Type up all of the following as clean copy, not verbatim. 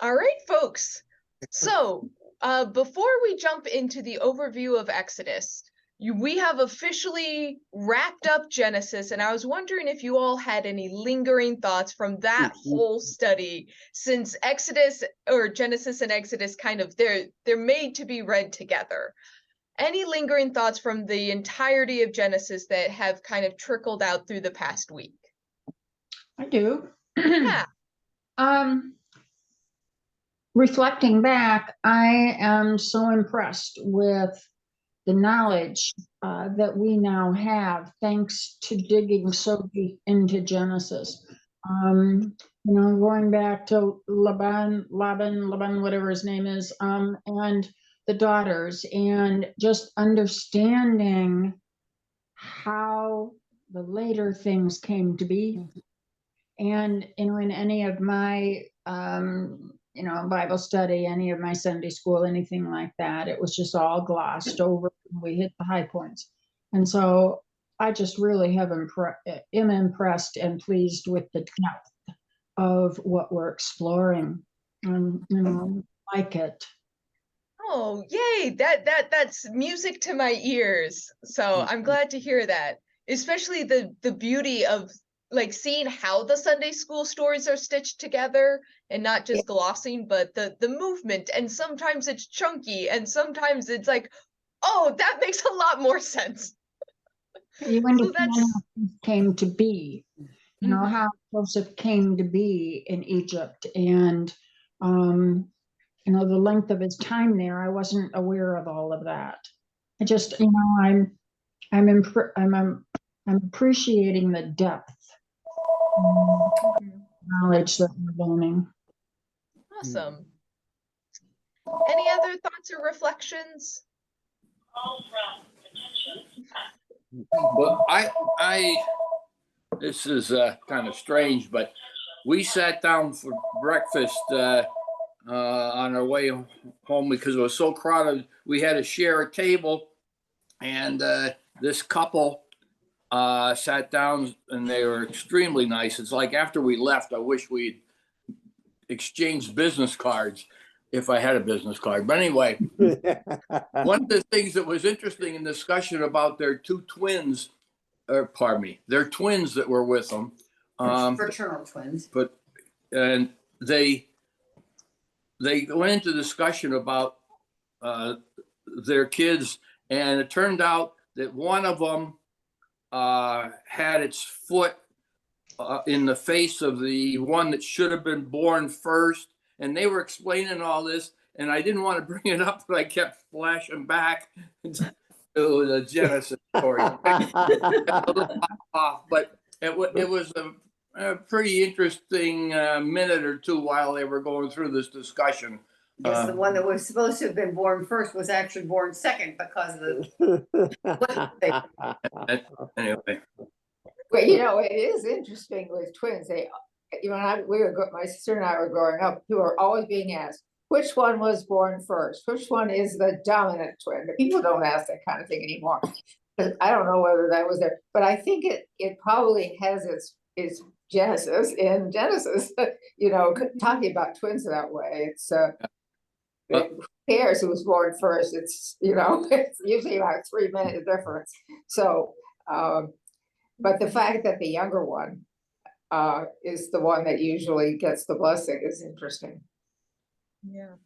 All right, folks. So before we jump into the overview of Exodus, we have officially wrapped up Genesis, and I was wondering if you all had any lingering thoughts from that whole study, since Exodus or Genesis and Exodus they're made to be read together. Any lingering thoughts from the entirety of Genesis that have kind of trickled out through the past week? I do. Yeah. Reflecting back, I am so impressed with the knowledge that we now have, thanks to digging so deep into Genesis. Going back to Laban, whatever his name is, and the daughters, and just understanding how the later things came to be. And in any of my Bible study, any of my Sunday school, anything like that, it was just all glossed over. We hit the high points. And so I just really am impressed and pleased with the depth of what we're exploring. Like it. Oh, yay. That's music to my ears. So I'm glad to hear that. Especially the beauty of like seeing how the Sunday school stories are stitched together and not just glossing, but the movement. And sometimes it's chunky and sometimes it's like, oh, that makes a lot more sense. You understand how things came to be, how Joseph came to be in Egypt, and the length of his time there. I wasn't aware of all of that. I just, I'm appreciating the depth knowledge that we're learning. Awesome. Any other thoughts or reflections? Well, this is kind of strange, but we sat down for breakfast on our way home because it was so crowded. We had to share a table, and this couple sat down, and they were extremely nice. It's like after we left, I wish we'd exchanged business cards if I had a business card. But anyway, one of the things that was interesting in discussion about their two twins, their twins that were with them, fraternal twins. And they went into discussion about their kids, and it turned out that one of them had its foot in the face of the one that should have been born first. And they were explaining all this, and I didn't want to bring it up, but I kept flashing back to the Genesis story. But it was a pretty interesting minute or two while they were going through this discussion. Yes, the one that was supposed to have been born first was actually born second because of the. Anyway. But it is interesting with twins. My sister and I were growing up, we were always being asked, which one was born first? Which one is the dominant twin? But people don't ask that kind of thing anymore. I don't know whether that was there, but I think it probably has its genesis in Genesis, talking about twins that way. It's who cares who was born first? It's it's usually like 3 minute difference. So but the fact that the younger one is the one that usually gets the blessing is interesting. Yeah.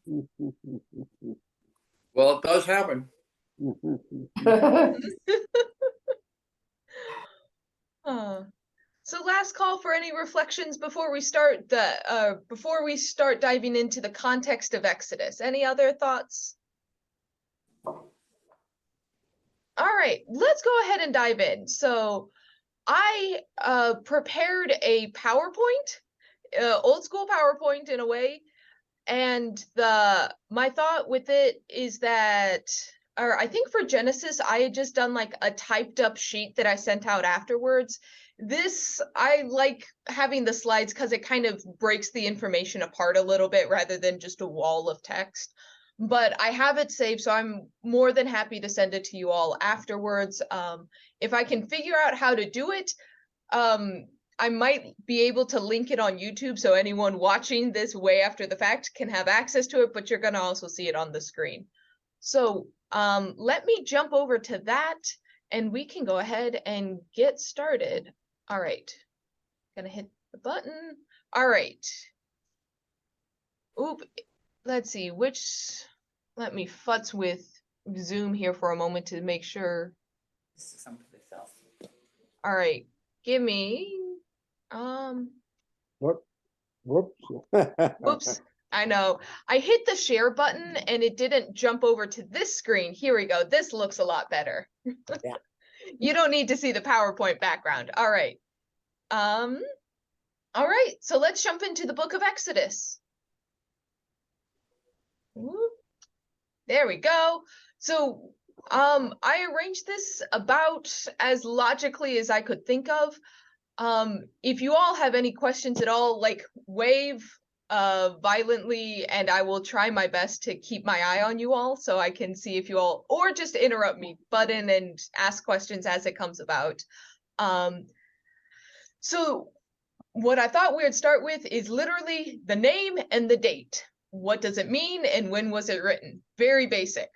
Well, it does happen. So last call for any reflections before we start diving into the context of Exodus. Any other thoughts? All right, let's go ahead and dive in. So I prepared a PowerPoint, old school PowerPoint in a way, and my thought with it is that, or I think for Genesis, I had just done like a typed up sheet that I sent out afterwards. I like having the slides because it kind of breaks the information apart a little bit rather than just a wall of text. But I have it saved, so I'm more than happy to send it to you all afterwards. If I can figure out how to do it, I I might be able to link it on YouTube so anyone watching this way after the fact can have access to it, but you're going to also see it on the screen. So let me jump over to that and we can go ahead and get started. All right, gonna hit the button. All right. Oop, let's see, let me futz with Zoom here for a moment to make sure. This is something else. All right, give me, Whoops. whoops, I know. I hit the share button and it didn't jump over to this screen. Here we go. This looks a lot better. Yeah. You don't need to see the PowerPoint background. All right. All right, so let's jump into the book of Exodus. Whoop. There we go. So I arranged this about as logically as I could think of. If you all have any questions at all, like wave violently and I will try my best to keep my eye on you all so I can see if you all, or just interrupt me, butt in and ask questions as it comes about. So what I thought we would start with is literally the name and the date. What does it mean and when was it written? Very basic.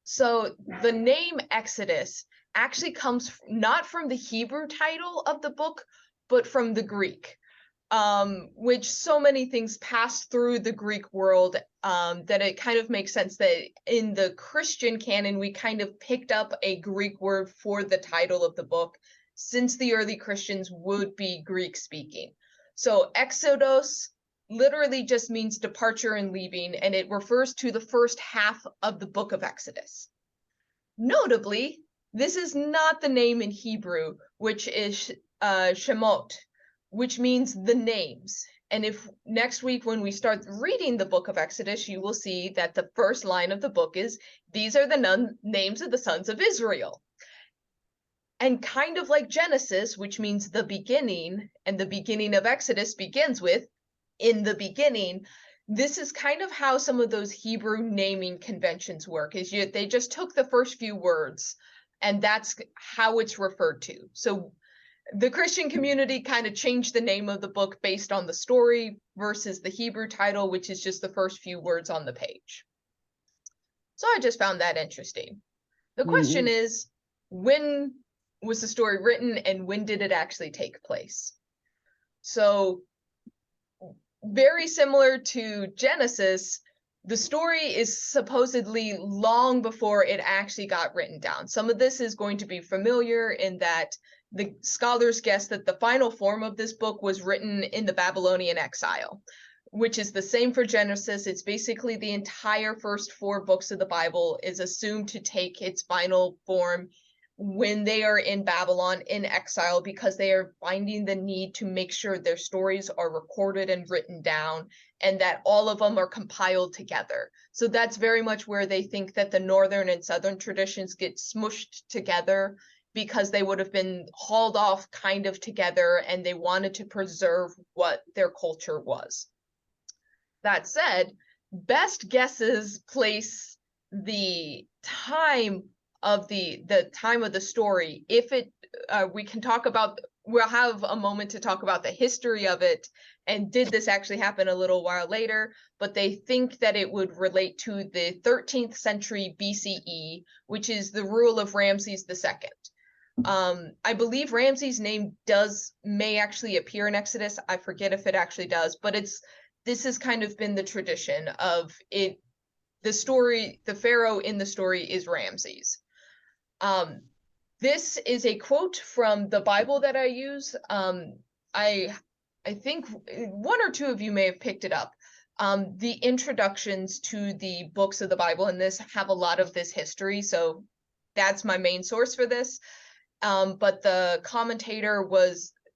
So the name Exodus actually comes not from the Hebrew title of the book, but from the Greek, which so many things pass through the Greek world that it kind of makes sense that in the Christian canon, we kind of picked up a Greek word for the title of the book, since the early Christians would be Greek speaking. So Exodus literally just means departure and leaving, and it refers to the first half of the book of Exodus. Notably, this is not the name in Hebrew, which is Shemot, which means the names. And if next week when we start reading the book of Exodus, you will see that the first line of the book is, these are the names of the sons of Israel. And kind of like Genesis, which means the beginning, and the beginning of Exodus begins with, in the beginning, this is kind of how some of those Hebrew naming conventions work, is they just took the first few words, and that's how it's referred to. So the Christian community kind of changed the name of the book based on the story versus the Hebrew title, which is just the first few words on the page. So I just found that interesting. The question is, when was the story written and when did it actually take place? So very similar to Genesis, the story is supposedly long before it actually got written down. Some of this is going to be familiar in that the scholars guess that the final form of this book was written in the Babylonian exile, which is the same for Genesis. It's basically the entire first 4 books of the Bible is assumed to take its final form when they are in Babylon in exile, because they are finding the need to make sure their stories are recorded and written down and that all of them are compiled together. So that's very much where they think that the northern and southern traditions get smushed together, because they would have been hauled off kind of together and they wanted to preserve what their culture was. That said, best guesses place the time of the time of the story. If it we can talk about, we'll have a moment to talk about the history of it and did this actually happen a little while later, but they think that it would relate to the 13th century BCE, which is the rule of Ramses II. I believe Ramses' name may actually appear in Exodus. I forget if it actually does, but this has kind of been the tradition of it. The story, the pharaoh in the story is Ramses. This is a quote from the Bible that I use. I think 1 or 2 of you may have picked it up. The introductions to the books of the Bible in this have a lot of this history, so that's my main source for this. But the commentator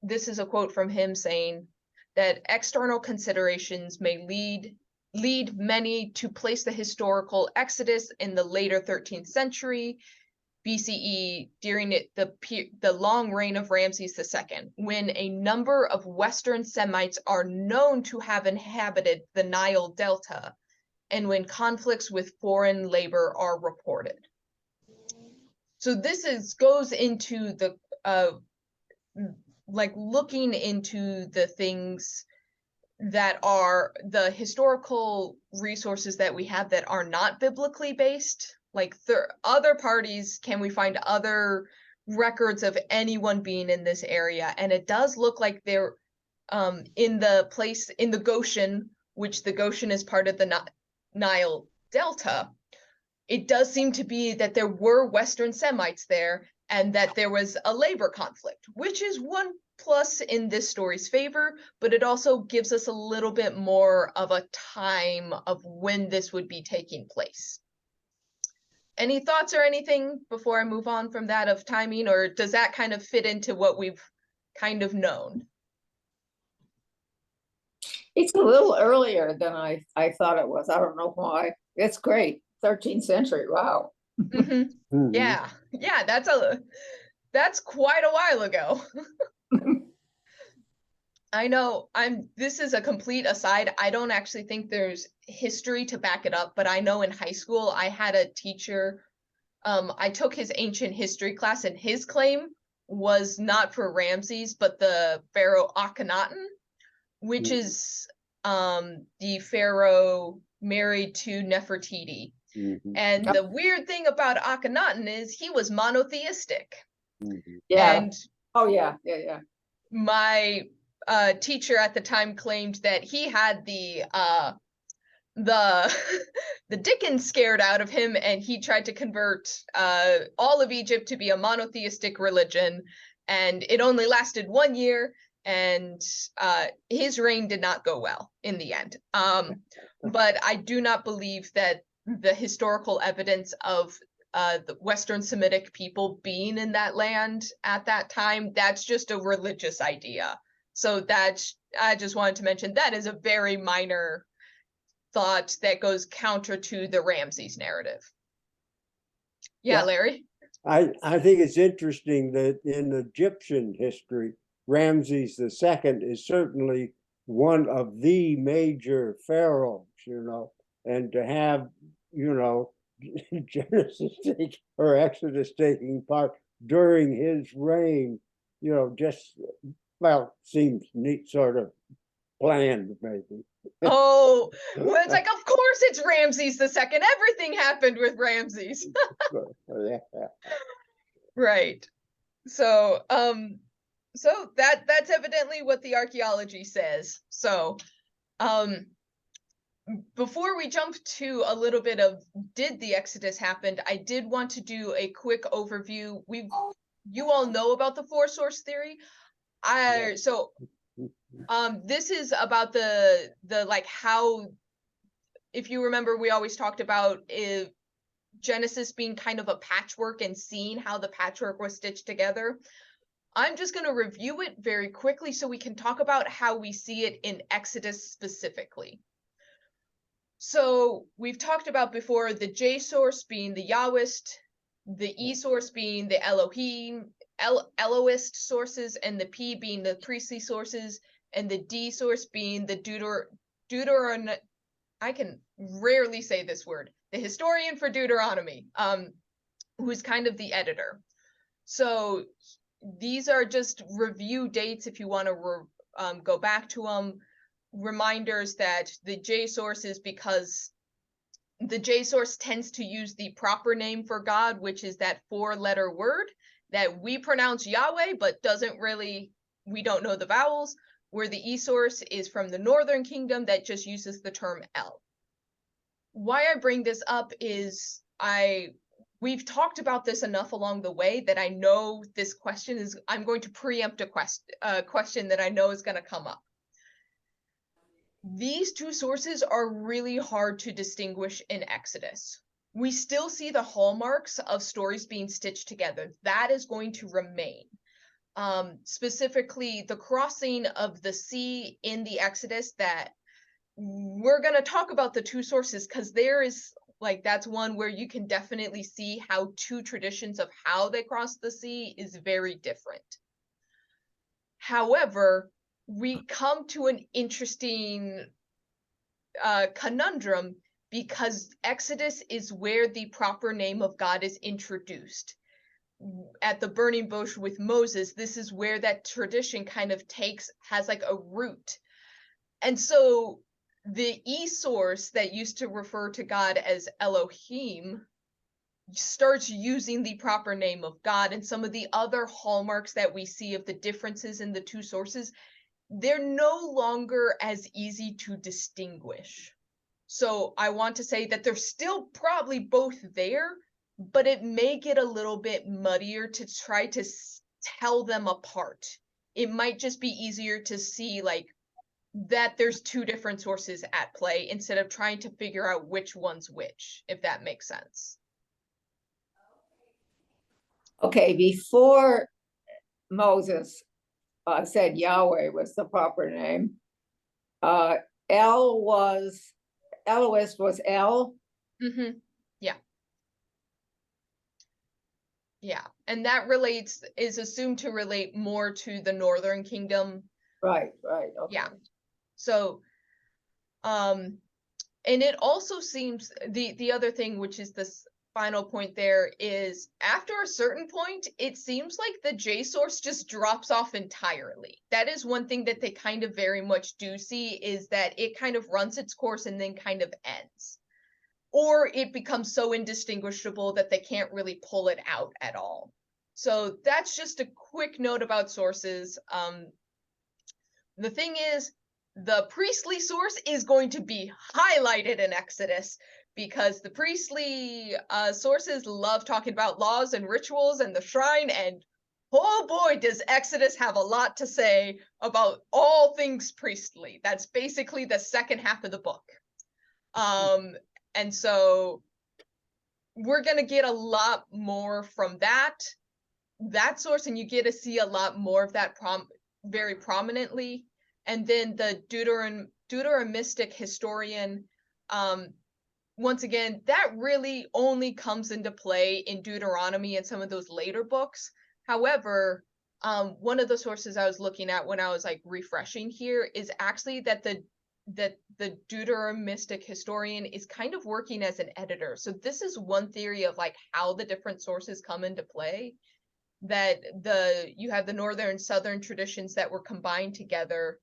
this is a quote from him saying that external considerations may lead many to place the historical Exodus in the later 13th century BCE during the long reign of Ramses II, when a number of Western Semites are known to have inhabited the Nile Delta, and when conflicts with foreign labor are reported. So this goes into like looking into the things that are the historical resources that we have that are not biblically based, like other parties, can we find other records of anyone being in this area? And it does look like they're in the place in the Goshen, which the Goshen is part of the Nile Delta. It does seem to be that there were Western Semites there and that there was a labor conflict, which is one plus in this story's favor, but it also gives us a little bit more of a time of when this would be taking place. Any thoughts or anything before I move on from that of timing, or does that kind of fit into what we've kind of known? It's a little earlier than I thought it was. I don't know why. It's great. 13th century. Wow. Mm-hmm. Yeah, that's quite a while ago. I know this is a complete aside. I don't actually think there's history to back it up, but I know in high school I had a teacher, I took his ancient history class, and his claim was not for Ramses, but the pharaoh Akhenaten, which is the pharaoh married to Nefertiti. And the weird thing about Akhenaten is he was monotheistic. Yeah. And yeah. my teacher at the time claimed that he had the the Dickens scared out of him, and he tried to convert all of Egypt to be a monotheistic religion, and it only lasted 1 year, and his reign did not go well in the end. But I do not believe that the historical evidence of the Western Semitic people being in that land at that time, that's just a religious idea. So I just wanted to mention that is a very minor thought that goes counter to the Ramses narrative. Yeah, Larry? I think it's interesting that in Egyptian history, Ramses II is certainly one of the major pharaohs, and to have, Genesis or Exodus taking part during his reign, just, seems neat, sort of planned, maybe. Oh, well, it's like, of course it's Ramses II. Everything happened with Ramses. Right. So, that's evidently what the archaeology says. So, before we jump to a little bit of did the Exodus happen, I did want to do a quick overview. You all know about the four source theory. This is about the like how, if you remember, we always talked about Genesis being kind of a patchwork and seeing how the patchwork was stitched together. I'm just going to review it very quickly so we can talk about how we see it in Exodus specifically. So we've talked about before the J source being the Yahwist, the E source being the Elohim, Elohist sources, and the P being the priestly sources, and the D source being the Deuteronomy. I can rarely say this word. The historian for Deuteronomy, who's kind of the editor. So these are just review dates if you want to go back to them. Reminders that the J source is because the J source tends to use the proper name for God, which is that 4-letter word that we pronounce Yahweh, but we don't know the vowels, where the E source is from the Northern Kingdom that just uses the term El. Why I bring this up is we've talked about this enough along the way that I know this question is, I'm going to preempt a question that I know is going to come up. These two sources are really hard to distinguish in Exodus. We still see the hallmarks of stories being stitched together. That is going to remain. Specifically, the crossing of the sea in the Exodus, that we're going to talk about the two sources because there is, that's one where you can definitely see how two traditions of how they cross the sea is very different. However, we come to an interesting conundrum because Exodus is where the proper name of God is introduced. at the burning bush with Moses, this is where that tradition kind of has like a root. And so the E source that used to refer to God as Elohim starts using the proper name of God, and some of the other hallmarks that we see of the differences in the two sources, they're no longer as easy to distinguish. So I want to say that they're still probably both there, but it may get a little bit muddier to try to tell them apart. It might just be easier to see like that there's two different sources at play instead of trying to figure out which one's which, if that makes sense. Okay, before Moses said Yahweh was the proper name, Eloist was El. Mm-hmm. Yeah, and that is assumed to relate more to the Northern Kingdom. Right, okay. Yeah. So, and it also seems the other thing, which is this final point there, is after a certain point, it seems like the J source just drops off entirely. That is one thing that they kind of very much do see, is that it kind of runs its course and then kind of ends. Or it becomes so indistinguishable that they can't really pull it out at all. So that's just a quick note about sources. The thing is, the priestly source is going to be highlighted in Exodus, because the priestly sources love talking about laws and rituals and the shrine, and oh boy, does Exodus have a lot to say about all things priestly. That's basically the second half of the book. And so we're going to get a lot more from that source, and you get to see a lot more of that very prominently. And then the Deuteronomistic historian, once again, that really only comes into play in Deuteronomy and some of those later books. However, one of the sources I was looking at when I was like refreshing here is actually that the Deuteronomistic historian is kind of working as an editor. So this is one theory of like how the different sources come into play, that you have the northern and southern traditions that were combined together.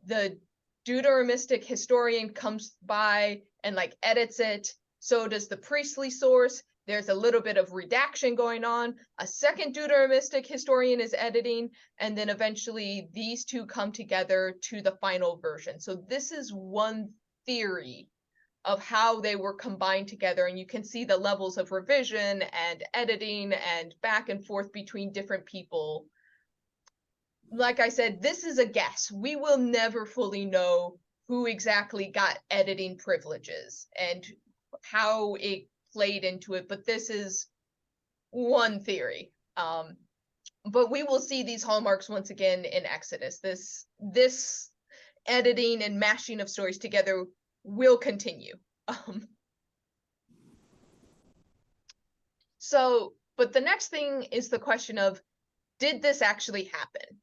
The Deuteronomistic historian comes by and like edits it. So does the priestly source. There's a little bit of redaction going on. A second Deuteronomistic historian is editing, and then eventually these two come together to the final version. So this is one theory of how they were combined together, and you can see the levels of revision and editing and back and forth between different people. Like I said, this is a guess. We will never fully know who exactly got editing privileges and how it played into it, but this is one theory. But we will see these hallmarks once again in Exodus. This editing and mashing of stories together will continue. But the next thing is the question of, did this actually happen?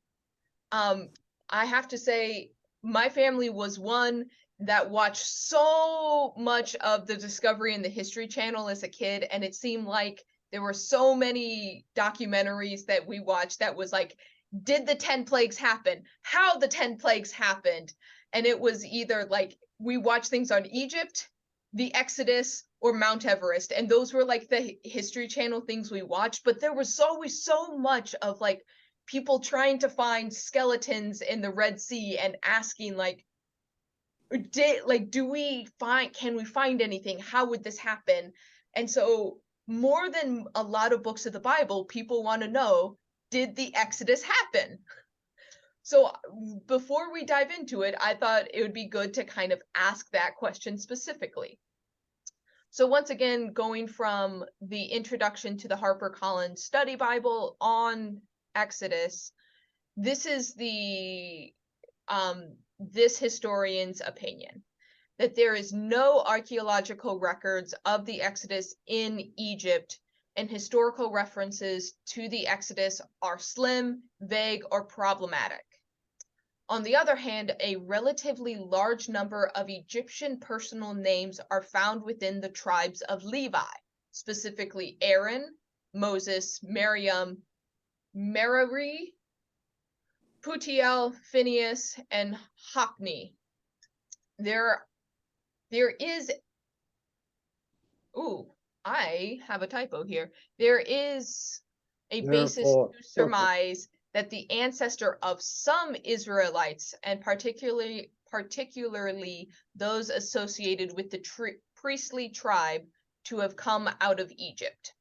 I have to say, my family was one that watched so much of the Discovery and the History Channel as a kid, and it seemed like there were so many documentaries that we watched that was like, did the 10 plagues happen? How the 10 plagues happened? And it was either like, we watched things on Egypt, the Exodus, or Mount Everest, and those were like the History Channel things we watched. But there was always so much of like people trying to find skeletons in the Red Sea and asking like, can we find anything? How would this happen? And so more than a lot of books of the Bible, people want to know, did the Exodus happen? So before we dive into it, I thought it would be good to kind of ask that question specifically. So once again, going from the introduction to the HarperCollins Study Bible on Exodus, this is this historian's opinion, that there is no archaeological records of the Exodus in Egypt, and historical references to the Exodus are slim, vague, or problematic. On the other hand, a relatively large number of Egyptian personal names are found within the tribes of Levi, specifically Aaron, Moses, Miriam, Merari, Putiel, Phineas, and Hophni. There is, I have a typo here. There is a basis Therefore. to surmise that the ancestor of some Israelites, and particularly those associated with the priestly tribe, to have come out of Egypt.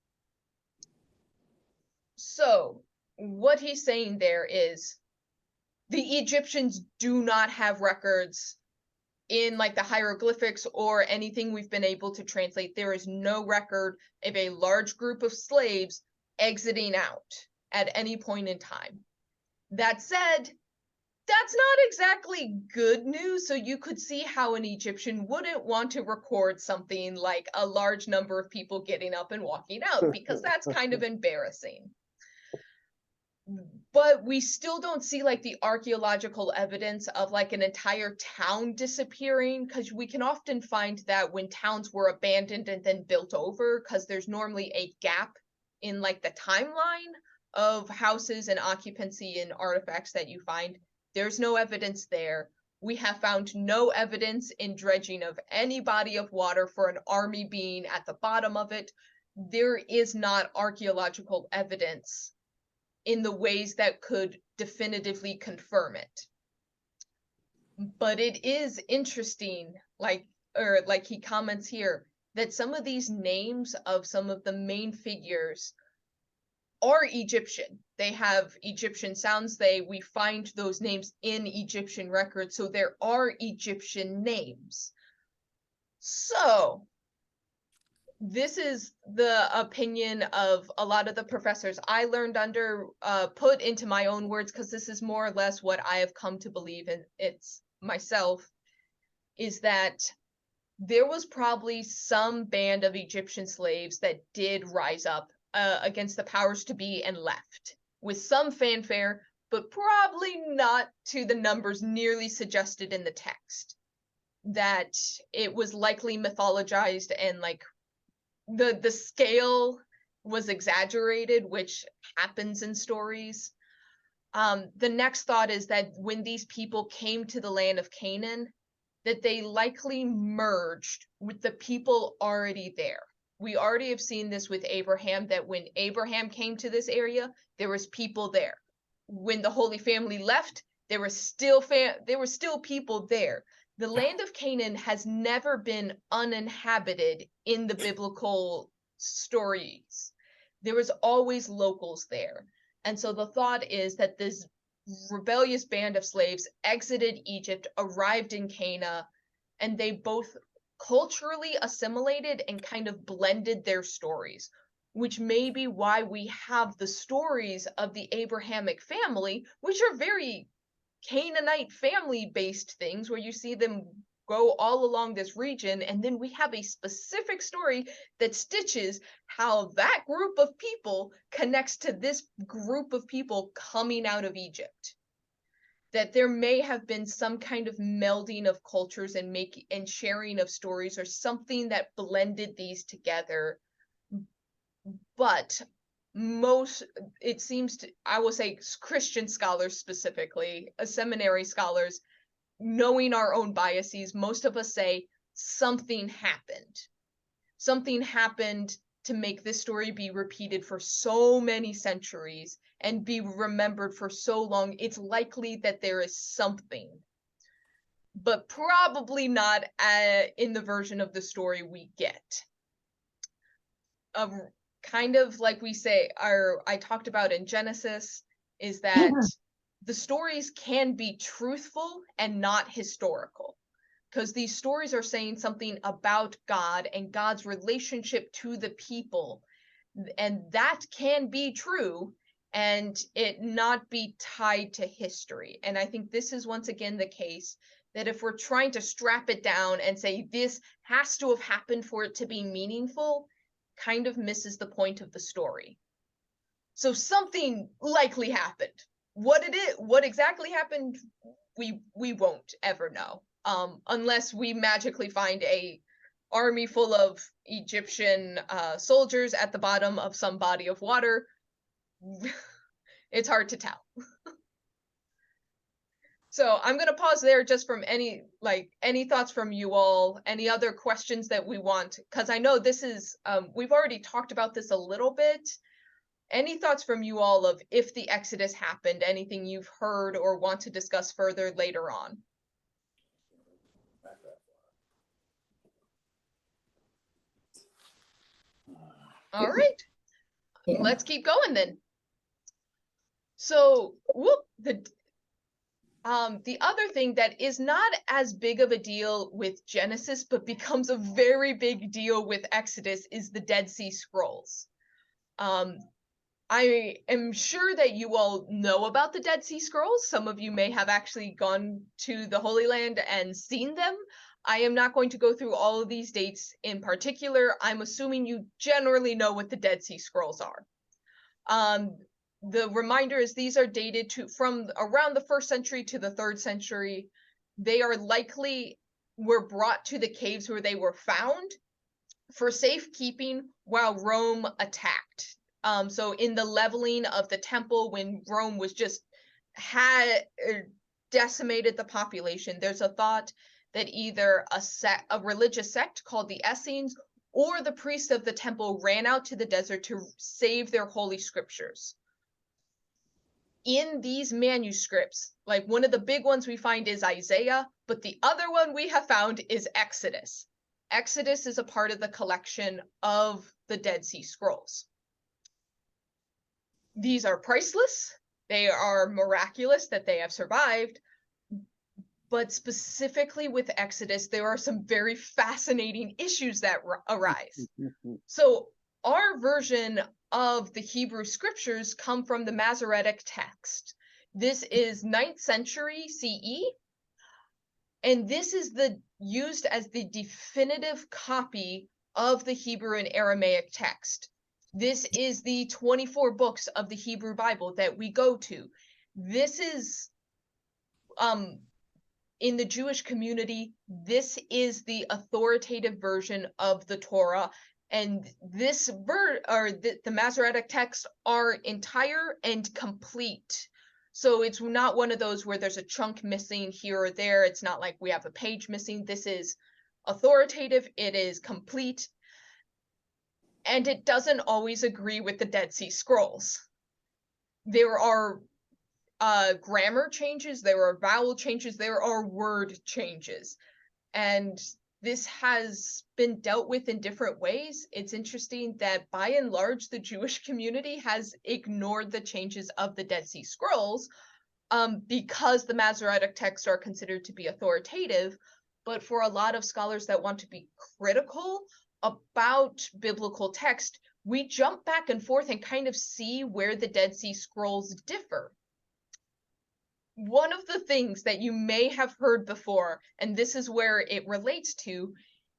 So what he's saying there is the Egyptians do not have records in like the hieroglyphics or anything we've been able to translate. There is no record of a large group of slaves exiting out at any point in time. That said, that's not exactly good news, so you could see how an Egyptian wouldn't want to record something like a large number of people getting up and walking out, because that's kind of embarrassing. But we still don't see like the archaeological evidence of like an entire town disappearing, because we can often find that when towns were abandoned and then built over, because there's normally a gap in like the timeline of houses and occupancy and artifacts that you find. There's no evidence there. We have found no evidence in dredging of any body of water for an army being at the bottom of it. There is not archaeological evidence in the ways that could definitively confirm it. But it is interesting, like he comments here, that some of these names of some of the main figures are Egyptian. They have Egyptian sounds. We find those names in Egyptian records, so there are Egyptian names. So this is the opinion of a lot of the professors I learned under, put into my own words, because this is more or less what I have come to believe in it's myself, is that there was probably some band of Egyptian slaves that did rise up against the powers to be and left with some fanfare, but probably not to the numbers nearly suggested in the text. That it was likely mythologized and like the scale was exaggerated, which happens in stories. The next thought is that when these people came to the land of Canaan, that they likely merged with the people already there. We already have seen this with Abraham, that when Abraham came to this area, there was people there. When the Holy Family left, there were still people there. The land of Canaan has never been uninhabited in the biblical stories. There was always locals there. And so the thought is that this rebellious band of slaves exited Egypt, arrived in Canaan, and they both culturally assimilated and kind of blended their stories, which may be why we have the stories of the Abrahamic family, which are very Canaanite family-based things, where you see them go all along this region, and then we have a specific story that stitches how that group of people connects to this group of people coming out of Egypt. That there may have been some kind of melding of cultures and sharing of stories, or something that blended these together. But it seems to, I will say, Christian scholars specifically, seminary scholars, knowing our own biases, most of us say something happened. Something happened to make this story be repeated for so many centuries and be remembered for so long. It's likely that there is something, but probably not in the version of the story we get. Kind of like we say, I talked about in Genesis, is that the stories can be truthful and not historical, because these stories are saying something about God and God's relationship to the people, and that can be true and it not be tied to history. And I think this is once again the case, that if we're trying to strap it down and say this has to have happened for it to be meaningful, kind of misses the point of the story. So something likely happened. What exactly happened, we won't ever know, unless we magically find a army full of Egyptian soldiers at the bottom of some body of water. It's hard to tell. So I'm going to pause there just from any thoughts from you all, any other questions that we want, because I know this is, we've already talked about this a little bit. Any thoughts from you all of if the Exodus happened, anything you've heard or want to discuss further later on? All right, Yeah. let's keep going then. So, the other thing that is not as big of a deal with Genesis, but becomes a very big deal with Exodus, is the Dead Sea Scrolls. I am sure that you all know about the Dead Sea Scrolls. Some of you may have actually gone to the Holy Land and seen them. I am not going to go through all of these dates in particular. I'm assuming you generally know what the Dead Sea Scrolls are. The reminder is these are dated from around the 1st century to the 3rd century. They are likely were brought to the caves where they were found for safekeeping while Rome attacked. So in the leveling of the temple, when Rome was just decimated the population, there's a thought that either a religious sect called the Essenes or the priests of the temple ran out to the desert to save their holy scriptures. In these manuscripts, like one of the big ones we find is Isaiah, but the other one we have found is Exodus. Exodus is a part of the collection of the Dead Sea Scrolls. These are priceless. They are miraculous that they have survived. But specifically with Exodus, there are some very fascinating issues that arise. So our version of the Hebrew scriptures come from the Masoretic text. This is 9th century CE, and this is used as the definitive copy of the Hebrew and Aramaic text. This is the 24 books of the Hebrew Bible that we go to. This is, in the Jewish community, this is the authoritative version of the Torah. And this the Masoretic texts are entire and complete. So it's not one of those where there's a chunk missing here or there. It's not like we have a page missing. This is authoritative. It is complete. And it doesn't always agree with the Dead Sea Scrolls. There are grammar changes, there are vowel changes, there are word changes. And this has been dealt with in different ways. It's interesting that by and large, the Jewish community has ignored the changes of the Dead Sea Scrolls because the Masoretic texts are considered to be authoritative. But for a lot of scholars that want to be critical about biblical text, we jump back and forth and kind of see where the Dead Sea Scrolls differ. One of the things that you may have heard before, and this is where it relates to,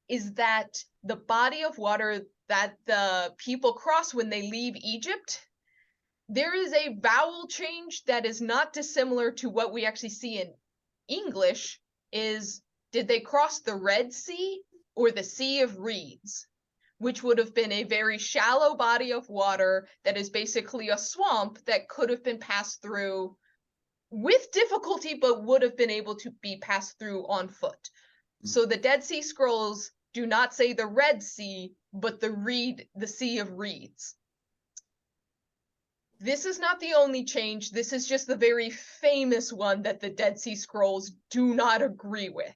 is that the body of water that the people cross when they leave Egypt, there is a vowel change that is not dissimilar to what we actually see in English. Did they cross the Red Sea or the Sea of Reeds, which would have been a very shallow body of water that is basically a swamp that could have been passed through with difficulty, but would have been able to be passed through on foot. So the Dead Sea Scrolls do not say the Red Sea, but the Sea of Reeds. This is not the only change. This is just the very famous one that the Dead Sea Scrolls do not agree with.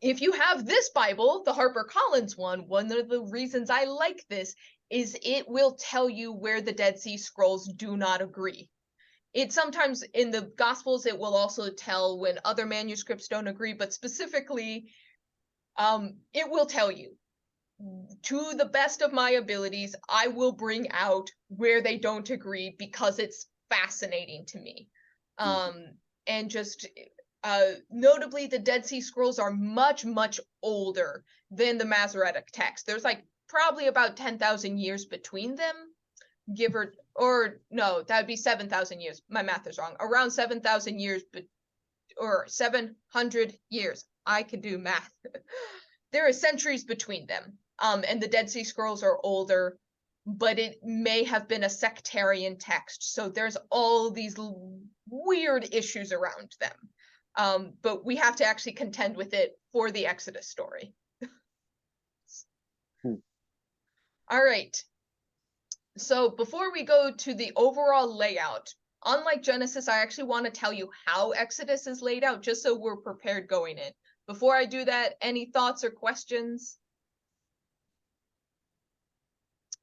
If you have this Bible, the HarperCollins one of the reasons I like this is it will tell you where the Dead Sea Scrolls do not agree. It sometimes in the Gospels, it will also tell when other manuscripts don't agree, but specifically, it will tell you, to the best of my abilities, I will bring out where they don't agree because it's fascinating to me. And just notably, the Dead Sea Scrolls are much, much older than the Masoretic text. There's like probably about 10,000 years between them, or no, that would be 7,000 years. My math is wrong. Around 7,000 years, or 700 years. I can do math. there are centuries between them. And the Dead Sea Scrolls are older, but it may have been a sectarian text. So there's all these weird issues around them. But we have to actually contend with it for the Exodus story. All right. So before we go to the overall layout, unlike Genesis, I actually want to tell you how Exodus is laid out, just so we're prepared going in. Before I do that, any thoughts or questions?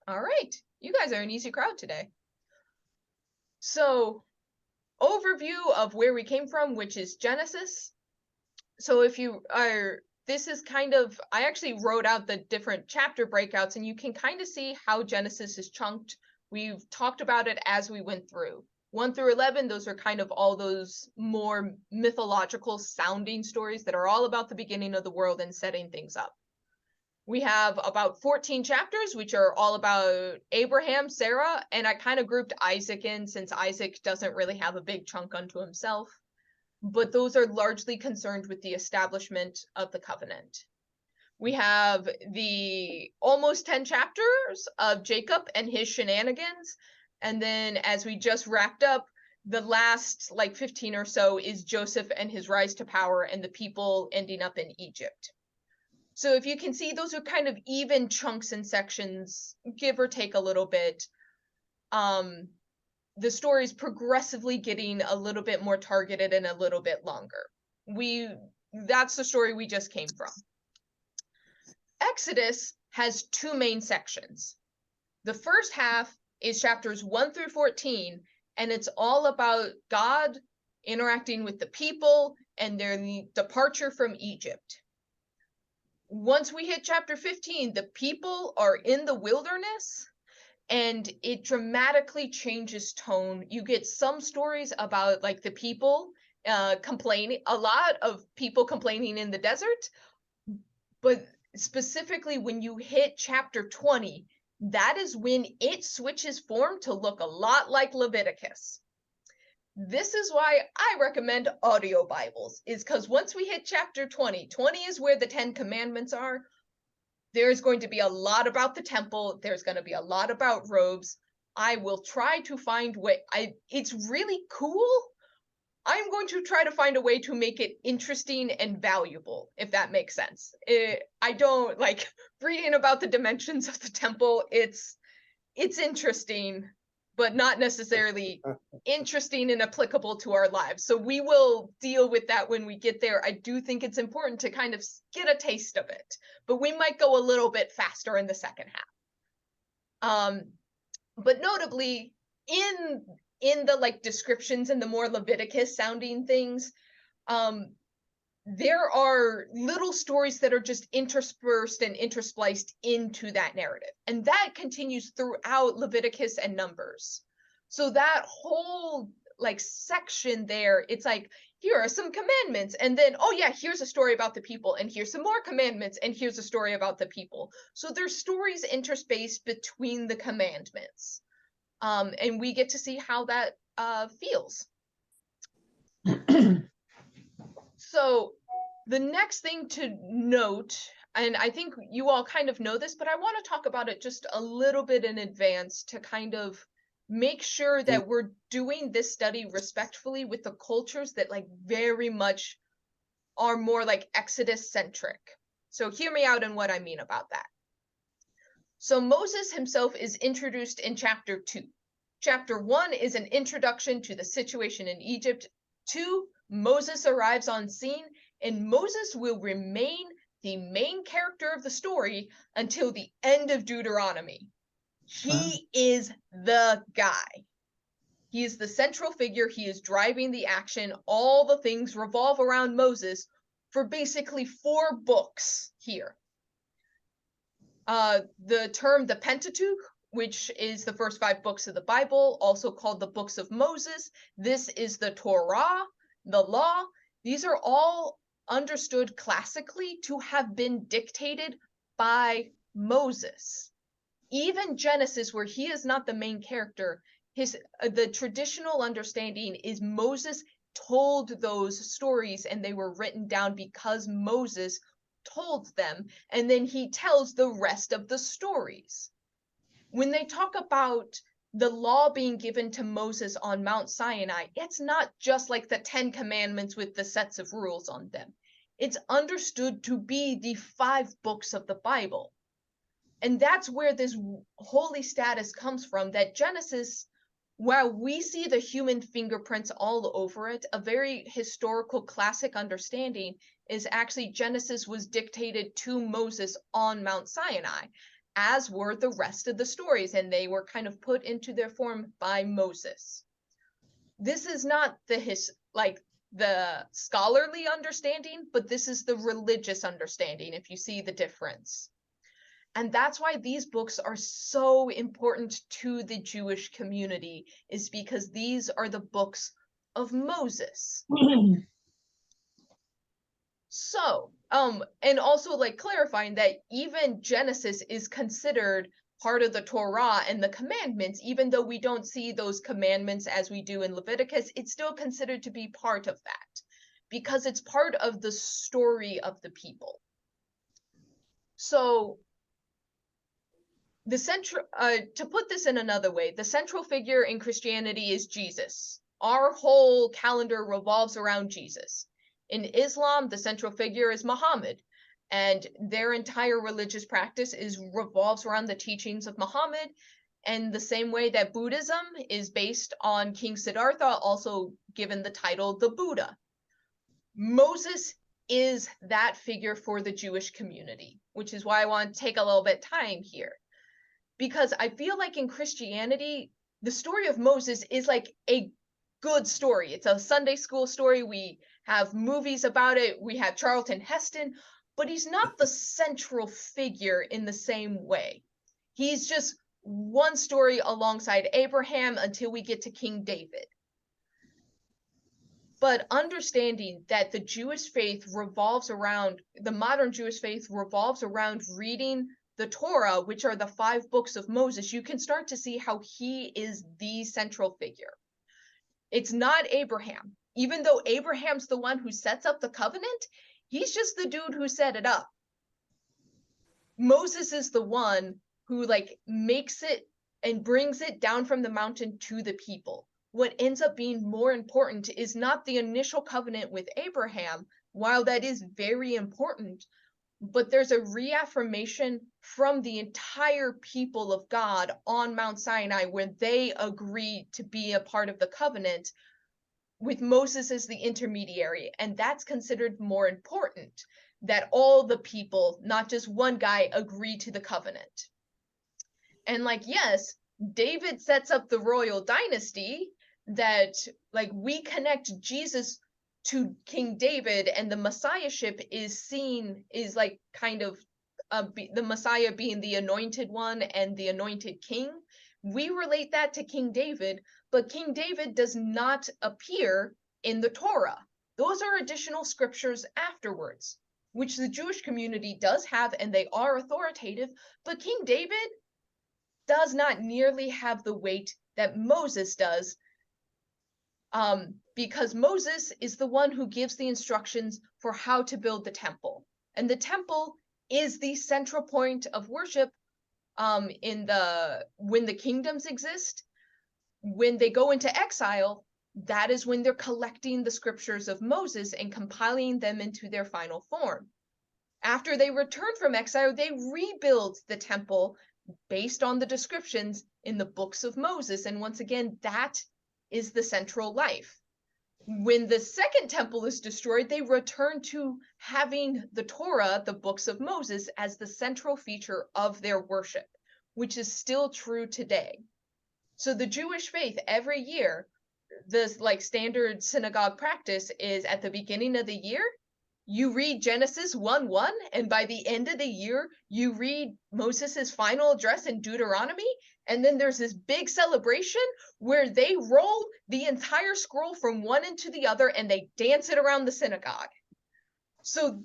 All right, you guys are an easy crowd today. So, overview of where we came from, which is Genesis. So if you are, this is kind of, I actually wrote out the different chapter breakouts, and you can kind of see how Genesis is chunked. We've talked about it as we went through. 1 through 11, those are kind of all those more mythological sounding stories that are all about the beginning of the world and setting things up. We have about 14 chapters, which are all about Abraham, Sarah, and I kind of grouped Isaac in since Isaac doesn't really have a big chunk unto himself. But those are largely concerned with the establishment of the covenant. We have the almost 10 chapters of Jacob and his shenanigans. And then as we just wrapped up, the last like 15 or so is Joseph and his rise to power and the people ending up in Egypt. So if you can see, those are kind of even chunks and sections, give or take a little bit. The story is progressively getting a little bit more targeted and a little bit longer. That's the story we just came from. Exodus has 2 main sections. The first half is chapters 1 through 14, and it's all about God interacting with the people and their departure from Egypt. Once we hit chapter 15, the people are in the wilderness, and it dramatically changes tone. You get some stories about like the people complaining, a lot of people complaining in the desert, but specifically when you hit chapter 20, that is when it switches form to look a lot like Leviticus. This is why I recommend audio Bibles, is because once we hit chapter 20, 20 is where the 10 commandments are. There's going to be a lot about the temple. There's going to be a lot about robes. I will try to find it's really cool. I'm going to try to find a way to make it interesting and valuable, if that makes sense. I don't like reading about the dimensions of the temple. It's interesting, but not necessarily interesting and applicable to our lives. So we will deal with that when we get there. I do think it's important to kind of get a taste of it, but we might go a little bit faster in the second half. But notably, in the like descriptions and the more Leviticus sounding things, there are little stories that are just interspersed and interspliced into that narrative. And that continues throughout Leviticus and Numbers. So that whole like section there, it's like, here are some commandments. And then, oh yeah, here's a story about the people. And here's some more commandments. And here's a story about the people. So there's stories interspaced between the commandments. And we get to see how that feels. So the next thing to note, and I think you all kind of know this, but I want to talk about it just a little bit in advance to kind of make sure that we're doing this study respectfully with the cultures that like very much are more like Exodus centric. So hear me out on what I mean about that. So Moses himself is introduced in chapter 2. Chapter 1 is an introduction to the situation in Egypt. 2, Moses arrives on scene, and Moses will remain the main character of the story until the end of Deuteronomy. He is the guy. He is the central figure. He is driving the action. All the things revolve around Moses for basically 4 books here. The term the Pentateuch, which is the first 5 books of the Bible, also called the books of Moses. This is the Torah, the law. These are all understood classically to have been dictated by Moses. Even Genesis, where he is not the main character, the traditional understanding is Moses told those stories and they were written down because Moses told them, and then he tells the rest of the stories. When they talk about the law being given to Moses on Mount Sinai, it's not just like the 10 Commandments with the sets of rules on them. It's understood to be the 5 books of the Bible. And that's where this holy status comes from, that Genesis, while we see the human fingerprints all over it, a very historical classic understanding is actually Genesis was dictated to Moses on Mount Sinai, as were the rest of the stories, and they were kind of put into their form by Moses. This is not the scholarly understanding, but this is the religious understanding, if you see the difference. And that's why these books are so important to the Jewish community, is because these are the books of Moses. So, and also like clarifying that even Genesis is considered part of the Torah and the commandments, even though we don't see those commandments as we do in Leviticus, it's still considered to be part of that because it's part of the story of the people. So the central, to put this in another way, the central figure in Christianity is Jesus. Our whole calendar revolves around Jesus. In Islam, the central figure is Muhammad, and their entire religious practice revolves around the teachings of Muhammad, and the same way that Buddhism is based on King Siddhartha, also given the title the Buddha. Moses is that figure for the Jewish community, which is why I want to take a little bit of time here. Because I feel like in Christianity, the story of Moses is like a good story. It's a Sunday school story. We have movies about it. We have Charlton Heston, but he's not the central figure in the same way. He's just one story alongside Abraham until we get to King David. But understanding that the Jewish faith revolves around, the modern Jewish faith revolves around reading the Torah, which are the 5 books of Moses, you can start to see how he is the central figure. It's not Abraham. Even though Abraham's the one who sets up the covenant, he's just the dude who set it up. Moses is the one who like makes it and brings it down from the mountain to the people. What ends up being more important is not the initial covenant with Abraham, while that is very important, but there's a reaffirmation from the entire people of God on Mount Sinai where they agree to be a part of the covenant with Moses as the intermediary. And that's considered more important, that all the people, not just one guy, agree to the covenant. And like, yes, David sets up the royal dynasty that like we connect Jesus to King David, and the messiahship is seen is like kind of the Messiah being the anointed one and the anointed king. We relate that to King David, but King David does not appear in the Torah. Those are additional scriptures afterwards, which the Jewish community does have, and they are authoritative, but King David does not nearly have the weight that Moses does, because Moses is the one who gives the instructions for how to build the temple. And the temple is the central point of worship when the kingdoms exist. When they go into exile, that is when they're collecting the scriptures of Moses and compiling them into their final form. After they return from exile, they rebuild the temple based on the descriptions in the books of Moses. And once again, that is the central life. When the second temple is destroyed, they return to having the Torah, the books of Moses, as the central feature of their worship, which is still true today. So the Jewish faith, every year, the like standard synagogue practice is at the beginning of the year, you read Genesis 1:1, and by the end of the year, you read Moses' final address in Deuteronomy, and then there's this big celebration where they roll the entire scroll from one into the other and they dance it around the synagogue. So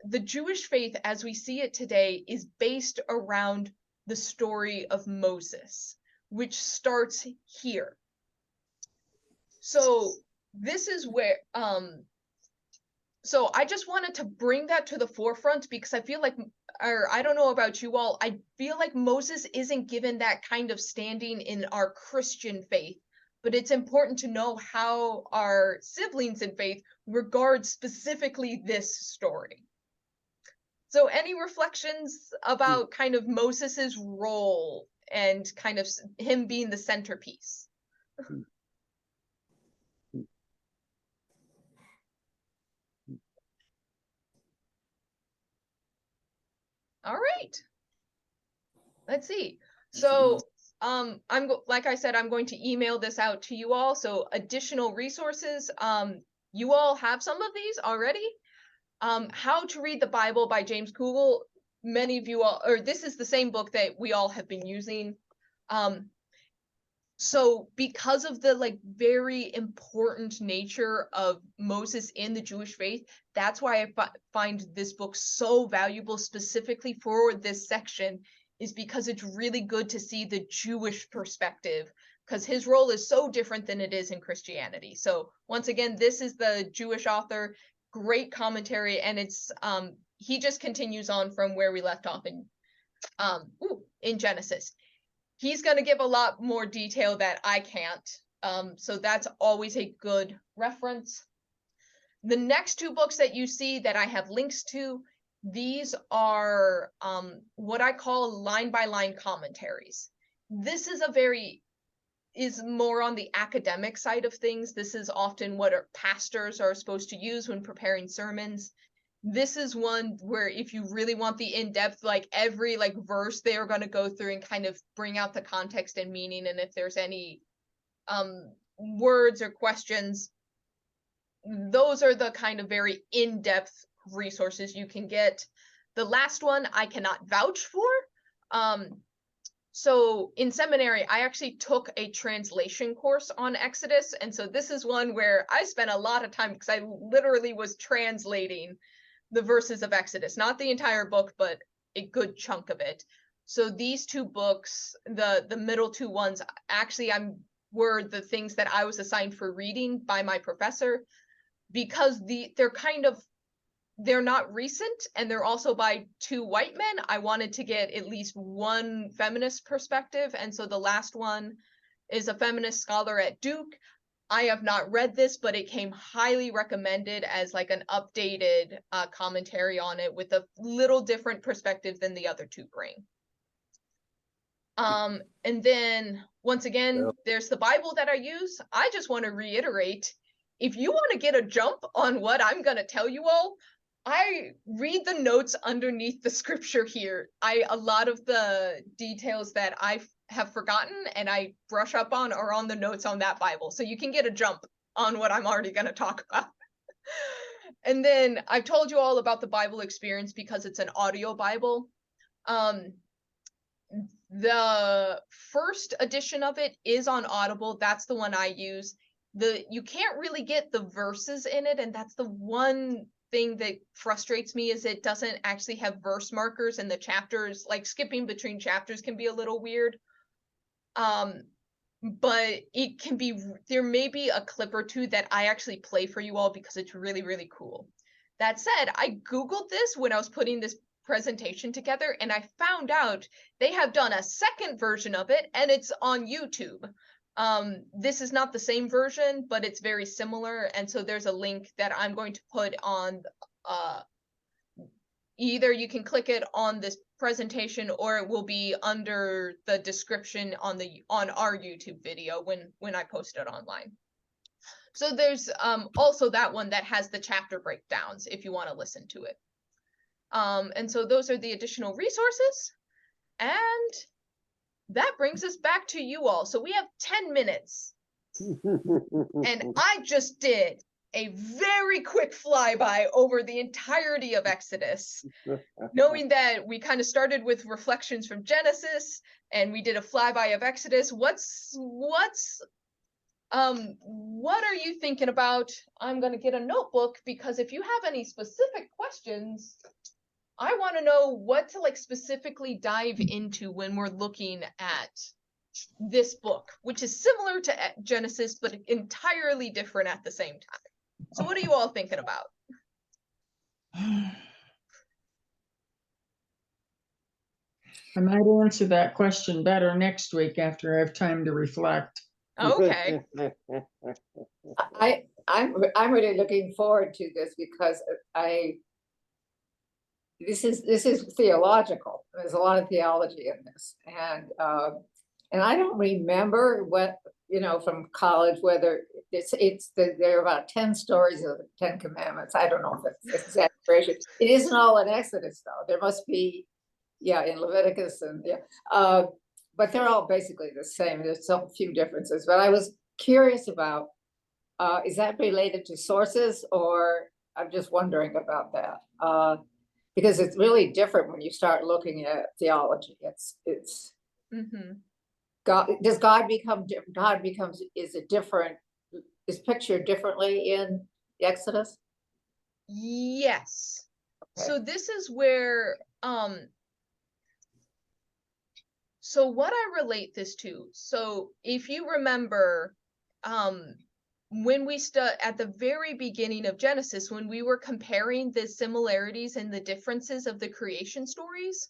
the Jewish faith, as we see it today, is based around the story of Moses, which starts here. So this is where So I just wanted to bring that to the forefront because I feel like, or I don't know about you all, I feel like Moses isn't given that kind of standing in our Christian faith, but it's important to know how our siblings in faith regard specifically this story. So any reflections about kind of Moses's role and kind of him being the centerpiece? All right. Let's see. So, like I said, I'm going to email this out to you all. So additional resources. You all have some of these already. How to Read the Bible by James Kugel. Many of you all, or this is the same book that we all have been using. So because of the like very important nature of Moses in the Jewish faith, that's why I find this book so valuable specifically for this section, is because it's really good to see the Jewish perspective, because his role is so different than it is in Christianity. So once again, this is the Jewish author, great commentary, and it's he just continues on from where we left off in Genesis. He's going to give a lot more detail that I can't. So that's always a good reference. The next two books that you see that I have links to, these are what I call line-by-line commentaries. This is more on the academic side of things. This is often what pastors are supposed to use when preparing sermons. This is one where if you really want the in-depth, like every like verse, they are going to go through and kind of bring out the context and meaning, and if there's any words or questions, those are the kind of very in-depth resources you can get. The last one I cannot vouch for. So in seminary, I actually took a translation course on Exodus, and so this is one where I spent a lot of time because I literally was translating the verses of Exodus, not the entire book, but a good chunk of it. So these two books, the middle two ones, actually were the things that I was assigned for reading by my professor, because they're not recent, and they're also by two white men. I wanted to get at least one feminist perspective, and so the last one is a feminist scholar at Duke. I have not read this, but it came highly recommended as like an updated commentary on it with a little different perspective than the other two bring. And then once again, there's the Bible that I use. I just want to reiterate, if you want to get a jump on what I'm going to tell you all, I read the notes underneath the scripture here. A lot of the details that I have forgotten and I brush up on are on the notes on that Bible. So you can get a jump on what I'm already going to talk about. And then I've told you all about the Bible Experience because it's an audio Bible. The first edition of it is on Audible. That's the one I use. You can't really get the verses in it, and that's the one thing that frustrates me, is it doesn't actually have verse markers in the chapters. Like skipping between chapters can be a little weird. But it can be, there may be a clip or two that I actually play for you all because it's really, really cool. That said, I Googled this when I was putting this presentation together, and I found out they have done a second version of it, and it's on YouTube. This is not the same version, but it's very similar, and so there's a link that I'm going to put on, either you can click it on this presentation or it will be under the description on our YouTube video when I post it online. So there's also that one that has the chapter breakdowns if you want to listen to it. And so those are the additional resources, and that brings us back to you all. So we have 10 minutes, and I just did a very quick flyby over the entirety of Exodus, knowing that we kind of started with reflections from Genesis, and we did a flyby of Exodus. What are you thinking about? I'm going to get a notebook, because if you have any specific questions, I want to know what to like specifically dive into when we're looking at this book, which is similar to Genesis, but entirely different at the same time. So what are you all thinking about? I might answer that question better next week after I have time to reflect. Okay. I'm really looking forward to this because this is theological. There's a lot of theology in this, and I don't remember what, from college, whether there are about 10 stories of the 10 Commandments. I don't know if it's exaggeration. It isn't all in Exodus though. There must be, in Leviticus and but they're all basically the same. There's some few differences, but I was curious about, is that related to sources, or I'm just wondering about that. Because it's really different when you start looking at theology. It's Mm-hmm. God. Does God become different? Is pictured differently in the Exodus? Yes. Okay. So this is where, so what I relate this to, so if you remember, when we at the very beginning of Genesis, when we were comparing the similarities and the differences of the creation stories,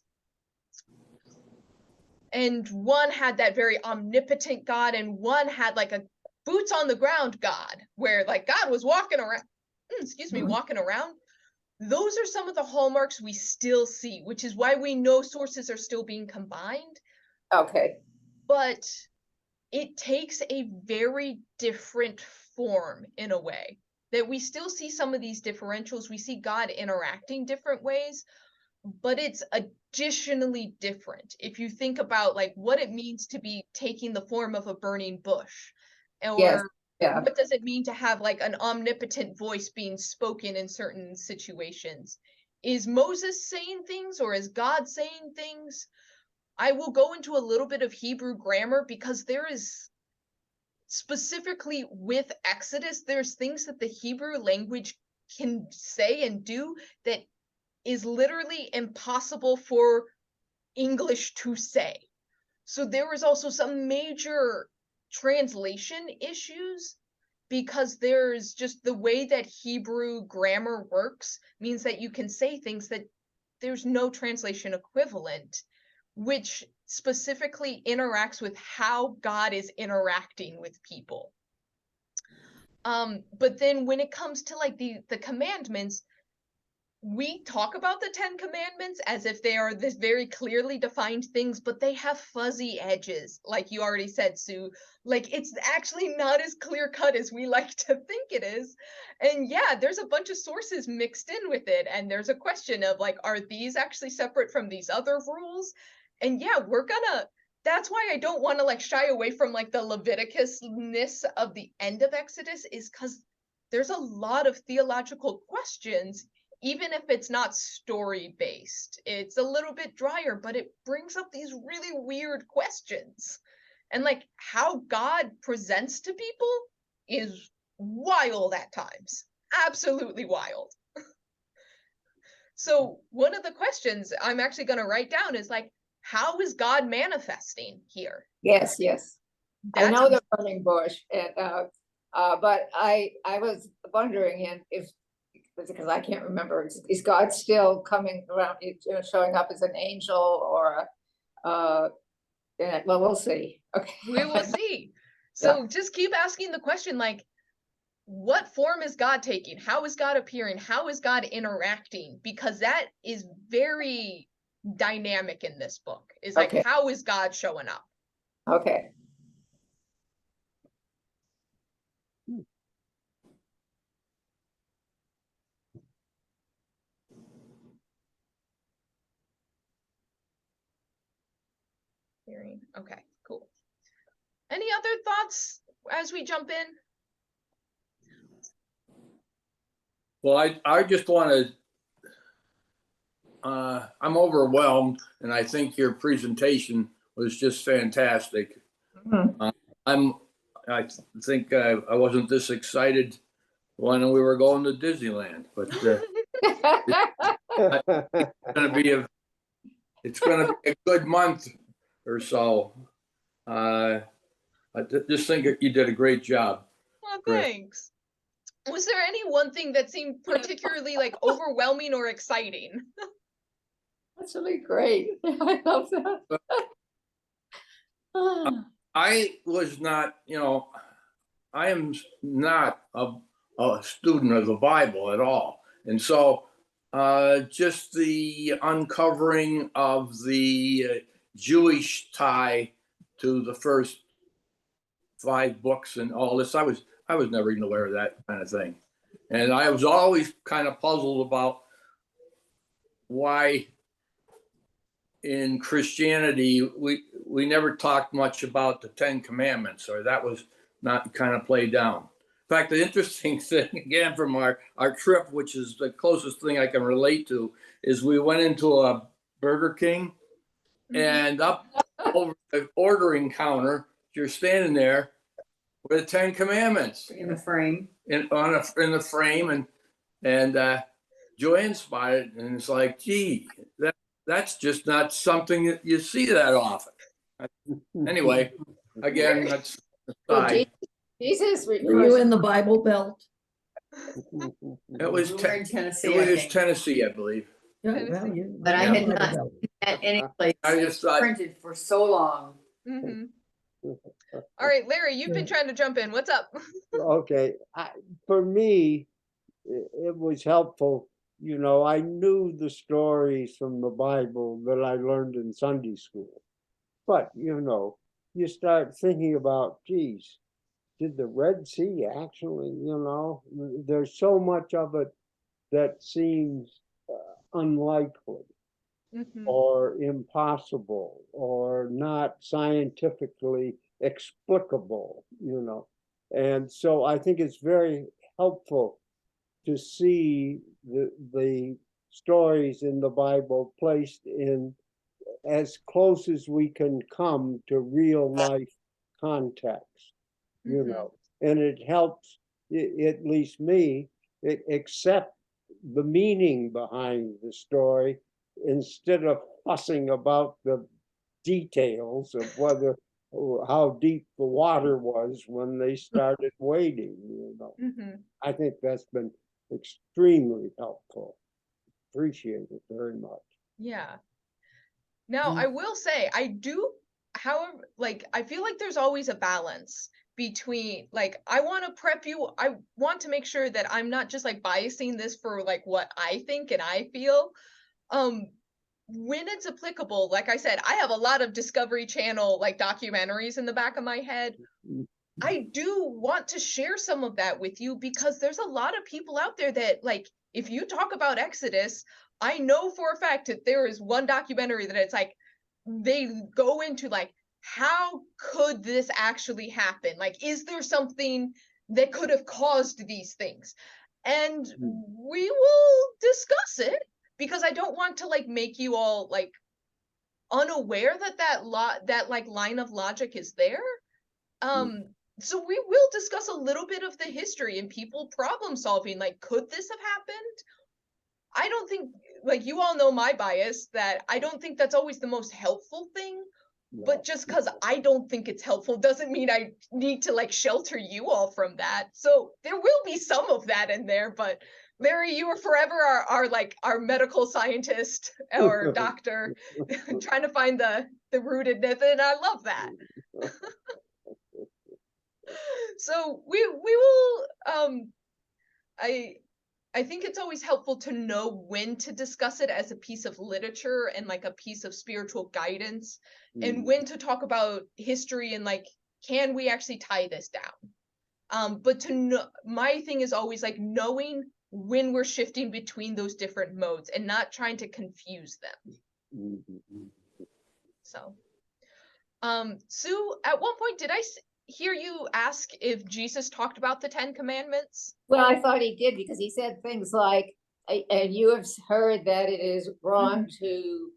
and one had that very omnipotent God, and one had like a boots on the ground God, where like God was walking around, walking around. Those are some of the hallmarks we still see, which is why we know sources are still being combined. Okay. But it takes a very different form in a way that we still see some of these differentials. We see God interacting different ways, but it's additionally different. If you think about like what it means to be taking the form of a burning bush, or Yes. Yeah. what does it mean to have like an omnipotent voice being spoken in certain situations? Is Moses saying things, or is God saying things? I will go into a little bit of Hebrew grammar because there is, specifically with Exodus, there's things that the Hebrew language can say and do that is literally impossible for English to say. So there was also some major translation issues because there's just the way that Hebrew grammar works means that you can say things that there's no translation equivalent, which specifically interacts with how God is interacting with people. But then when it comes to like the commandments, we talk about the 10 Commandments as if they are this very clearly defined things, but they have fuzzy edges, like you already said, Sue. Like, it's actually not as clear cut as we like to think it is. And yeah, there's a bunch of sources mixed in with it, and there's a question of like, are these actually separate from these other rules? And yeah, that's why I don't want to like shy away from like the Leviticus-ness of the end of Exodus, is because there's a lot of theological questions. Even if it's not story based, it's a little bit drier, but it brings up these really weird questions. And like how God presents to people is wild at times. Absolutely wild. So one of the questions I'm actually going to write down is like, how is God manifesting here? Yes. I That's know the burning bush, and but I was wondering if, because I can't remember, is God still coming around, showing up as an angel, or well, we'll see. Okay. We will see. So just keep asking the question, like, what form is God taking? How is God appearing? How is God interacting? Because that is very dynamic in this book. Is like, Okay. how is God showing up? Okay. Okay, cool. Any other thoughts as we jump in? Well, I just want to, I'm overwhelmed, and I think your presentation was just fantastic. Mm-hmm. I think I wasn't this excited when we were going to Disneyland, but it's going to be a good month or so. I just think you did a great job. Well, Chris. thanks. Was there any one thing that seemed particularly like overwhelming or exciting? That's really great. I love that. Ah, I was not, I am not a student of the Bible at all. And so just the uncovering of the Jewish tie to the first 5 books and all this, I was never even aware of that kind of thing. And I was always kind of puzzled about why in Christianity we never talked much about the 10 Commandments, or that was not kind of played down. In fact, the interesting thing, again, from our trip, which is the closest thing I can relate to, is we went into a Burger King, and up over the ordering counter, you're standing there with the 10 Commandments In the frame. in the frame, and Joanne spotted, and it's like, gee, that's just not something that you see that often. Anyway, again, that's well, aside. Jesus Were you refers, in the Bible Belt? It was We were in Tennessee, it I was think. Tennessee, I believe. Yeah, Tennessee. well, you. But I Yeah. had Bible not Belt. at any place I just thought, printed for so long. Mhm. All right, Larry, you've been trying to jump in. What's up? Okay, for me, it was helpful. I knew the stories from the Bible that I learned in Sunday school. But, you start thinking about, geez, did the Red Sea actually, there's so much of it that seems unlikely Mhm. or impossible or not scientifically explicable, And so I think it's very helpful to see the stories in the Bible placed in as close as we can come to real life context, Mhm. and it helps, at least me, accept the meaning behind the story instead of fussing about the details of how deep the water was when they started wading, Mhm. I think that's been extremely helpful. Appreciate it very much. Yeah. Now, I will say, I do, however, like, I feel like there's always a balance between, like, I want to prep you, I want to make sure that I'm not just like biasing this for like what I think and I feel. When it's applicable, like I said, I have a lot of Discovery Channel like documentaries in the back of my head. I do want to share some of that with you because there's a lot of people out there that, like, if you talk about Exodus, I know for a fact that there is one documentary that it's like they go into like, how could this actually happen? Like, is there something that could have caused these things? And we will discuss it because I don't want to like make you all like unaware that that like line of logic is there. So we will discuss a little bit of the history and people problem solving. Like, could this have happened? I don't think, like, you all know my bias that I don't think that's always the most helpful thing. But just because I don't think it's helpful doesn't mean I need to like shelter you all from that. So there will be some of that in there, but Larry, you are forever our medical scientist or doctor trying to find the rootedness, and I love that. So we will I think it's always helpful to know when to discuss it as a piece of literature and like a piece of spiritual guidance, and when to talk about history and like, can we actually tie this down? But to know, my thing is always like knowing when we're shifting between those different modes and not trying to confuse them. So, Sue, at one point, did I hear you ask if Jesus talked about the 10 Commandments? well, I thought he did because he said things like, and you have heard that it is wrong to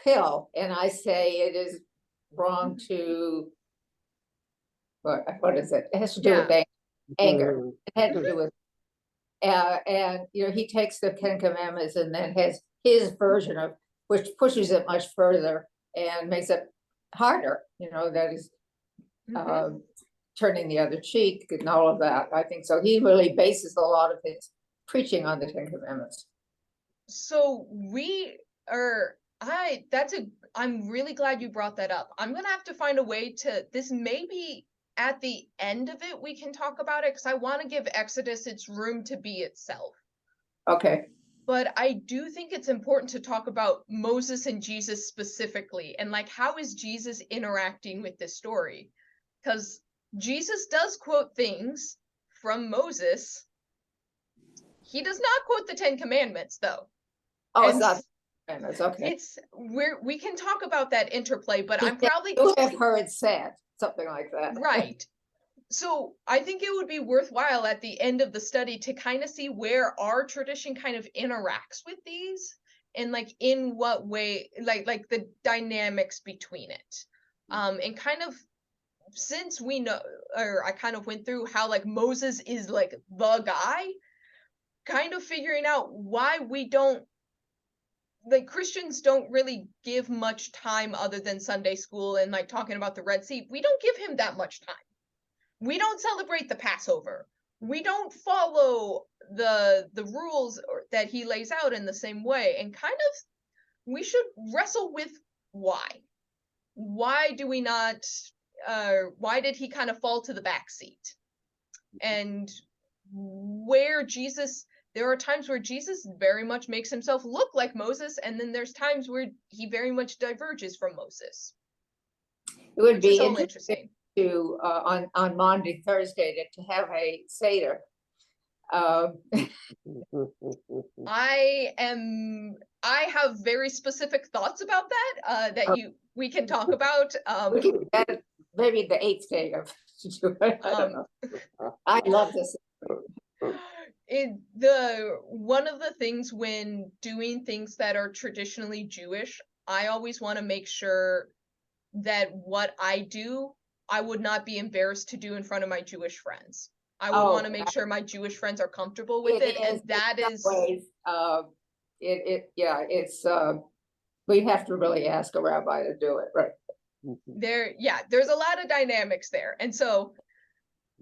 kill, and I say it is wrong to, what is it? It has to do with anger. It had to do with, and he takes the 10 Commandments and then has his version of, which pushes it much further and makes it harder. That is turning the other cheek and all of that. I think so. He really bases a lot of his preaching on the 10 Commandments. So we are, I'm really glad you brought that up. I'm gonna have to find a way to, this may be at the end of it we can talk about it, because I want to give Exodus its room to be itself. Okay. But I do think it's important to talk about Moses and Jesus specifically, and like, how is Jesus interacting with this story? Because Jesus does quote things from Moses. He does not quote the 10 Commandments, though. Oh, it's And not. It's okay. we can talk about that interplay, but I'm probably You have heard said something like that. right. So I think it would be worthwhile at the end of the study to kind of see where our tradition kind of interacts with these, and like in what way, like the dynamics between it. And kind of, since we know, or I kind of went through how like Moses is like the guy, kind of figuring out why we don't, like, Christians don't really give much time other than Sunday school and like talking about the Red Sea. We don't give him that much time. We don't celebrate the Passover. We don't follow the rules that he lays out in the same way. And kind of, we should wrestle with why. Why do we not, why did he kind of fall to the back seat? And where Jesus, there are times where Jesus very much makes himself look like Moses, and then there's times where he very much diverges from Moses. It would which be is all interesting. To on Monday, Thursday to have a Seder. I have very specific thoughts about that that we can talk about. Maybe the 8th day of I don't know. I love this. One of the things when doing things that are traditionally Jewish, I always want to make sure that what I do, I would not be embarrassed to do in front of my Jewish friends. I would want to make sure my Jewish friends are comfortable with it, and that is ways, it's we have to really ask a rabbi to do it, right? There's a lot of dynamics there. And so,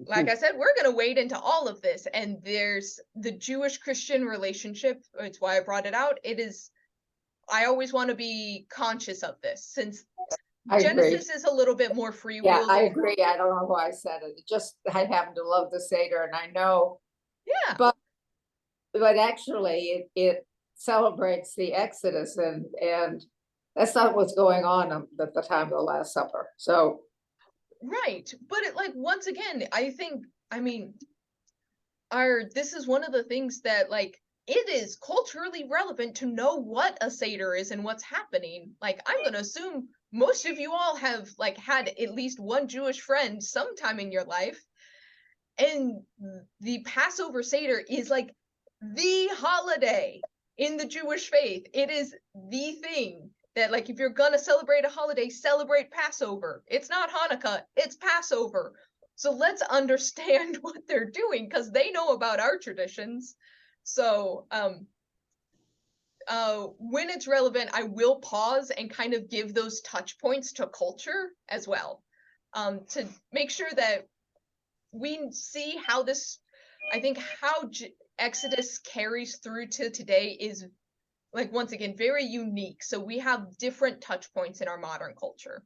like I said, we're going to wade into all of this, and there's the Jewish-Christian relationship. It's why I brought it out. I always want to be conscious of this, since Genesis is a little bit more free will. Yeah, I agree. I don't know why I said it. I happen to love the Seder, and I know. Yeah. But actually, it celebrates the Exodus, and that's not what's going on at the time of the Last Supper. So. Right, but once again, this is one of the things that it is culturally relevant to know what a Seder is and what's happening. I'm gonna assume most of you all have had at least one Jewish friend sometime in your life, and the Passover Seder is the holiday in the Jewish faith. It is the thing that if you're gonna celebrate a holiday, celebrate Passover. It's not Hanukkah, it's Passover. So let's understand what they're doing, because they know about our traditions. So when it's relevant, I will pause and kind of give those touch points to culture as well, to make sure that we see how this, I think how Exodus carries through to today is once again, very unique. So we have different touch points in our modern culture.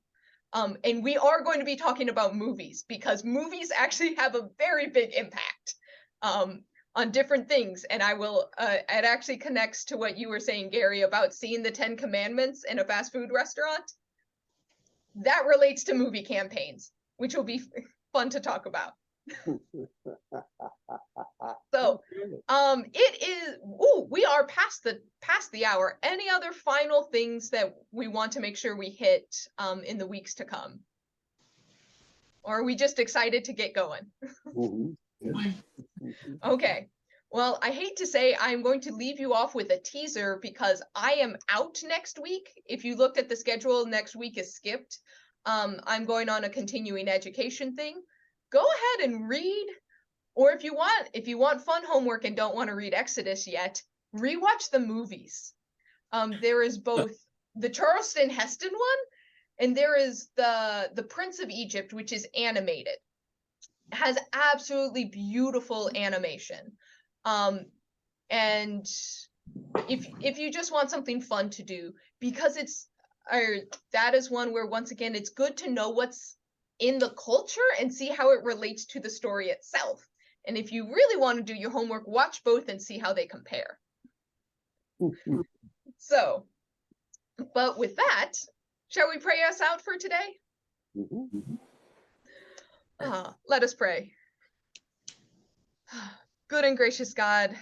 And we are going to be talking about movies, because movies actually have a very big impact on different things. And I will, it actually connects to what you were saying, Gary, about seeing the 10 Commandments in a fast food restaurant. That relates to movie campaigns, which will be fun to talk about. So it is, we are past the hour. Any other final things that we want to make sure we hit in the weeks to come, or are we just excited to get going? Okay, well, I hate to say I'm going to leave you off with a teaser, because I am out next week. If you looked at the schedule, next week is skipped. I'm going on a continuing education thing. Go ahead and read, or if you want fun homework and don't want to read Exodus yet, rewatch the movies. There is both the Charleston Heston one, and there is the Prince of Egypt, which is animated. It has absolutely beautiful animation. And if you just want something fun to do, because that is one where, once again, it's good to know what's in the culture and see how it relates to the story itself. And if you really want to do your homework, watch both and see how they compare. So, but with that, shall we pray us out for today? Let us pray. Good and gracious God,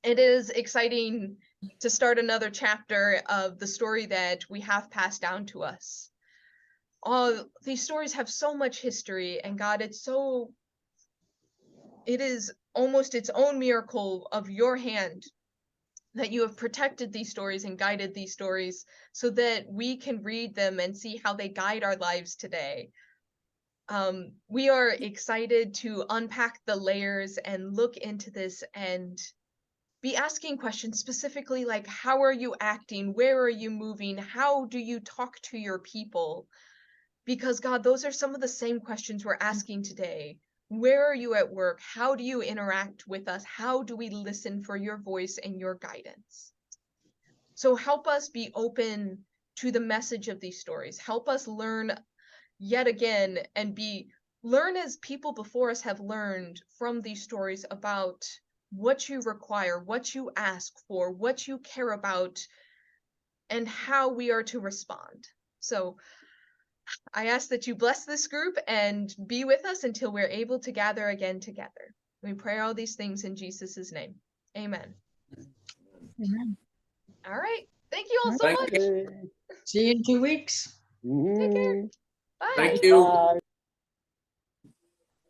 it is exciting to start another chapter of the story that we have passed down to us. All these stories have so much history, and God, it is almost its own miracle of your hand that you have protected these stories and guided these stories so that we can read them and see how they guide our lives today. We are excited to unpack the layers and look into this and be asking questions specifically like, how are you acting? Where are you moving? How do you talk to your people? Because God, those are some of the same questions we're asking today. Where are you at work? How do you interact with us? How do we listen for your voice and your guidance? So help us be open to the message of these stories. Help us learn yet again and learn as people before us have learned from these stories about what you require, what you ask for, what you care about, and how we are to respond. So I ask that you bless this group and be with us until we're able to gather again together. We pray all these things in Jesus' name. Amen. Amen. All right. Thank you all so Thank much. you. See you in 2 weeks. Take care. Bye. Thank you. Bye.